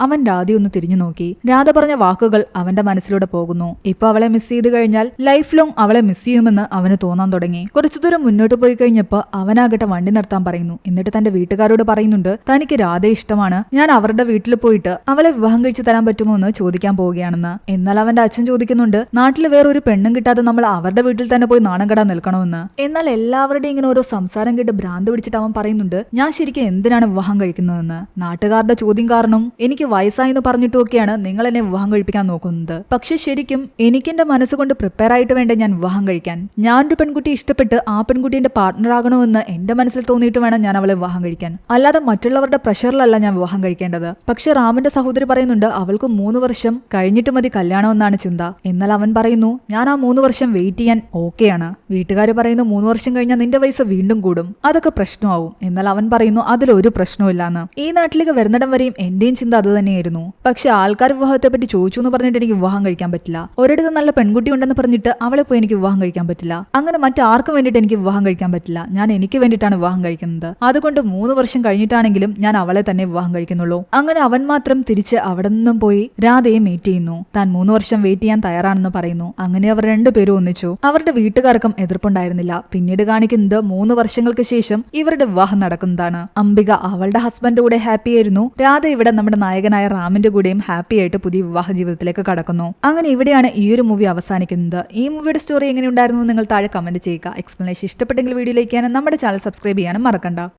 അവൻ രാധയൊന്ന് തിരിഞ്ഞു നോക്കി. രാധ പറഞ്ഞ വാക്കുകൾ അവന്റെ മനസ്സിലൂടെ പോകുന്നു. ഇപ്പൊ അവളെ മിസ് ചെയ്ത് കഴിഞ്ഞാൽ ലൈഫ് ലോങ് അവളെ മിസ് ചെയ്യുമെന്ന് അവന് തോന്നാൻ തുടങ്ങി. കുറച്ചു ദൂരം മുന്നോട്ട് പോയി കഴിഞ്ഞപ്പോ അവനാകട്ടെ വണ്ടി നിർത്താൻ പറയുന്നു. എന്നിട്ട് തന്റെ വീട്ടുകാരോട് പറയുന്നുണ്ട് തനിക്ക് രാധയെ ഇഷ്ടമാണ്, ഞാൻ അവരുടെ വീട്ടിൽ പോയിട്ട് അവളെ വിവാഹം കഴിച്ചു തരാൻ പറ്റുമോ എന്ന് ചോദിക്കാൻ പോവുകയാണെന്ന്. എന്നാൽ അവന്റെ അച്ഛൻ ചോദിക്കുന്നുണ്ട് നാട്ടിൽ വേറൊരു പെണ്ണും കിട്ടാതെ നമ്മൾ അവരുടെ വീട്ടിൽ തന്നെ പോയി നാണം കെടാൻ നിൽക്കണമെന്ന്. എന്നാൽ എല്ലാവരുടെയും ഇങ്ങനെ ഓരോ സംസാരം കേട്ട് ഭ്രാന്ത് പിടിച്ചിട്ട് അവൻ പറയുന്നുണ്ട് ഞാൻ ശരിക്കും എന്തിനാണ് വിവാഹം കഴിക്കുന്നതെന്ന്. നാട്ടുകാരുടെ ചോദ്യം കാരണം എനിക്ക് വയസ്സായെന്ന് പറഞ്ഞിട്ടൊക്കെയാണ് നിങ്ങൾ എന്നെ വിവാഹം കഴിപ്പിക്കാൻ നോക്കുന്നത്. പക്ഷെ ശരിക്കും എനിക്ക് എന്റെ മനസ്സുകൊണ്ട് പ്രിപ്പയർ ആയിട്ട് വേണ്ടേ ഞാൻ വിവാഹം കഴിക്കാൻ. ഞാനൊരു പെൺകുട്ടി ഇഷ്ടപ്പെട്ട് ആ പെൺകുട്ടി എന്റെ പാർട്ട്ണർ ആകണമെന്ന് എന്റെ മനസ്സിൽ തോന്നിയിട്ട് വേണം ഞാൻ അവളെ വിവാഹം കഴിക്കാൻ, അല്ലാതെ മറ്റുള്ളവരുടെ പ്രഷറിലല്ല ഞാൻ വിവാഹം കഴിക്കേണ്ടത്. പക്ഷെ റാമിന്റെ സഹോദരി പറയുന്നുണ്ട് അവൾക്ക് 3 വർഷം കഴിഞ്ഞിട്ട് മതി കല്യാണം എന്നാണ് ചിന്ത. എന്നാൽ അവൻ പറയുന്നു ഞാൻ ആ 3 വർഷം വെയിറ്റ് ചെയ്യാൻ ഓക്കെയാണ്. വീട്ടുകാർ പറയുന്നു 3 വർഷം കഴിഞ്ഞാൽ നിന്റെ വയസ്സ് വീണ്ടും കൂടും, അതൊക്കെ പ്രശ്നമാവും. എന്നാൽ അവൻ പറയുന്നു അതിലൊരു പ്രശ്നമില്ലാന്ന്. ഈ നാട്ടിലേക്ക് വരുന്നിടം വരെയും എന്റെയും ചിന്ത അത് തന്നെയായിരുന്നു. പക്ഷെ ആൾക്കാർ വിവാഹത്തെ പറ്റി ചോദിച്ചു എന്ന് പറഞ്ഞിട്ട് എനിക്ക് വിവാഹം കഴിക്കാൻ പറ്റില്ല. ഒരിടത്ത് നല്ല പെൺകുട്ടി ഉണ്ടെന്ന് പറഞ്ഞിട്ട് അവളെ പോയി എനിക്ക് വിവാഹം കഴിക്കാൻ പറ്റില്ല. അങ്ങനെ മറ്റാർക്കും വേണ്ടിയിട്ട് എനിക്ക് വിവാഹം കഴിക്കാൻ പറ്റില്ല. ഞാൻ എനിക്ക് വേണ്ടിയിട്ടാണ് വിവാഹം കഴിക്കുന്നത്. അതുകൊണ്ട് 3 വർഷം കഴിഞ്ഞിട്ടാണെങ്കിലും ഞാൻ അവളെ തന്നെ വിവാഹം കഴിക്കുന്നുള്ളൂ. അങ്ങനെ അവൻ മാത്രം തിരിച്ച് അവിടെ നിന്നും പോയി രാധയെ മീറ്റ് ചെയ്യുന്നു. താൻ 3 വർഷം വെയിറ്റ് ചെയ്യാൻ തയ്യാറാണെന്ന് പറയുന്നു. അങ്ങനെ അവർ രണ്ടുപേരും ഒന്നിച്ചു. അവരുടെ വീട്ടുകാർക്കും എതിർപ്പുണ്ടായിരുന്നില്ല. പിന്നീട് കാണിക്കുന്നത് 3 വർഷങ്ങൾക്ക് ശേഷം ഇവരുടെ വിവാഹം നടക്കുന്നതാണ്. അംബിക അവളുടെ ഹസ്ബൻഡ് കൂടെ ഹാപ്പി ആയിരുന്നു. രാധ ഇവിടെ നമ്മുടെ നായകനായ റാമിന്റെ കൂടെയും ഹാപ്പി ആയിട്ട് പുതിയ വിവാഹ ജീവിതത്തിലേക്ക് കടക്കുന്നു. അങ്ങനെ ഇവിടെയാണ് ഈ ഒരു മൂവി അവസാനിക്കുന്നത്. ഈ മൂവിയുടെ സ്റ്റോറി എങ്ങനെയുണ്ടായിരുന്നു നിങ്ങൾ താഴെ കമന്റ് ചെയ്യുക. എക്സ്പ്ലനേഷൻ ഇഷ്ടപ്പെട്ടെങ്കിൽ വീഡിയോ ലൈക്ക് ചെയ്യാനും നമ്മുടെ ചാനൽ സബ്സ്ക്രൈബ് ചെയ്യാനും മറക്കണ്ട.